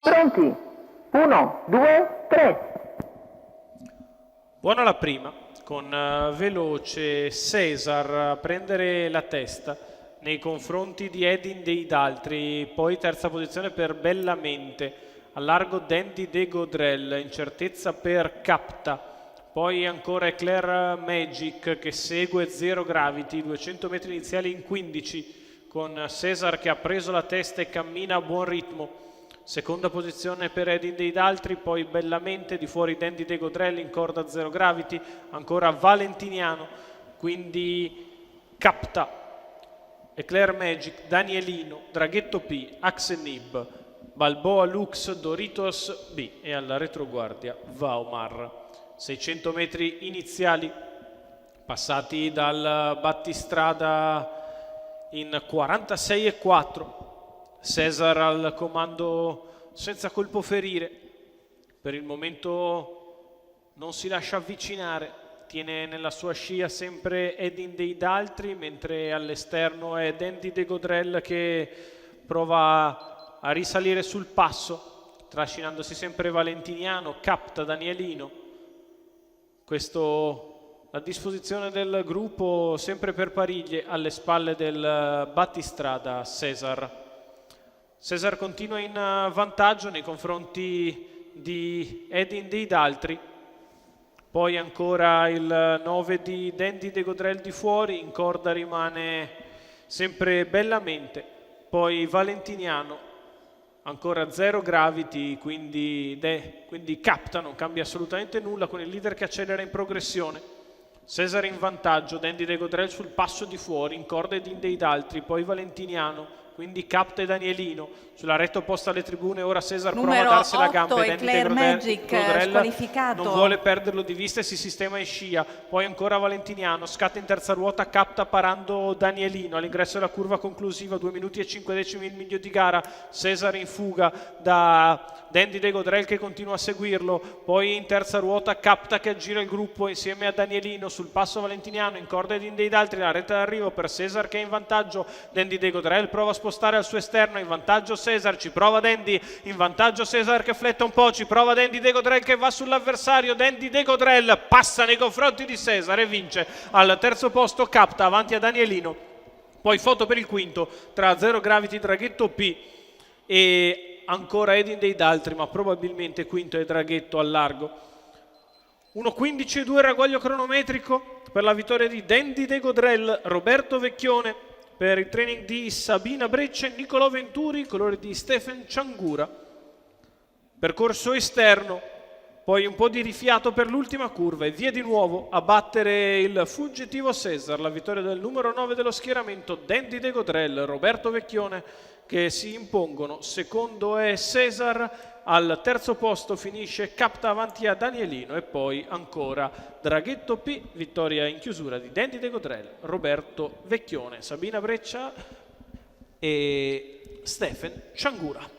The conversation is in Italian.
Pronti? 1, 2, 3. Buona la prima, con veloce Cesar a prendere la testa nei confronti di Edin dei Daltri, poi terza posizione per Bellamente, a largo Dandy de Godrel, incertezza per Capta, poi ancora Eclair Magic che segue Zero Gravity, 200 metri iniziali in 15, con Cesar che ha preso la testa e cammina a buon ritmo. Seconda posizione per Edin dei Daltri, poi Bellamente, di fuori Dandy de Godrel in corda Zero Gravity, ancora Valentiniano, quindi Capta, Eclair Magic, Danielino, Draghetto P, Axenib, Balboa Lux, Doritos B e alla retroguardia Vaumar. 600 metri iniziali passati dal battistrada in 46,4. Cesar al comando senza colpo ferire, per il momento non si lascia avvicinare, tiene nella sua scia sempre Edin dei Daltri, mentre all'esterno è Dandy de Godrel che prova a risalire sul passo, trascinandosi sempre Valentiniano, Capta, Danielino. Questo a disposizione del gruppo sempre per Pariglie, alle spalle del battistrada Cesar. Cesar continua in vantaggio nei confronti di Edin dei Daltri, poi ancora il 9 di Dandy de Godrel di fuori, in corda rimane sempre Bellamente, poi Valentiniano, ancora Zero Gravity, quindi Capta, non cambia assolutamente nulla con il leader che accelera in progressione. Cesar in vantaggio, Dandy de Godrel sul passo di fuori, in corda Edin dei Daltri, poi Valentiniano, quindi Capta e Danielino. Sulla retta opposta alle tribune ora Cesar prova a darsi la gamba, Eclair Magic squalificato, non vuole perderlo di vista e si sistema in scia. Poi ancora Valentiniano, scatta in terza ruota, Capta parando Danielino all'ingresso della curva conclusiva, 2 minuti e 5 decimi il miglio di gara. Cesar in fuga da Dandy de Godrel che continua a seguirlo, poi in terza ruota Capta che aggira il gruppo insieme a Danielino, sul passo Valentiniano, in corda Edin dei Daltri, la retta d'arrivo per Cesar che è in vantaggio. Dandy de Godrel prova a spostare al suo esterno, in vantaggio Cesar, ci prova Dandy, in vantaggio Cesar che fletta un po', ci prova Dandy de Godrel che va sull'avversario, Dandy de Godrel passa nei confronti di Cesar e vince. Al terzo posto Capta avanti a Danielino, poi foto per il quinto tra Zero Gravity, Draghetto P e ancora Edin dei Daltri, ma probabilmente quinto è Draghetto al largo. 1.15 il ragguaglio cronometrico per la vittoria di Dandy de Godrel, Roberto Vecchione per il training di Sabina Breccia e Nicolò Venturi, colore di Stephen Ciangura. Percorso esterno, poi un po' di rifiato per l'ultima curva e via di nuovo a battere il fuggitivo Cesar, la vittoria del numero 9 dello schieramento, Dandy de Godrel, Roberto Vecchione che si impongono. Secondo è Cesar, al terzo posto finisce Capta avanti a Danielino e poi ancora Draghetto P, vittoria in chiusura di Dandy de Godrel, Roberto Vecchione, Sabina Breccia e Stephen Ciangura.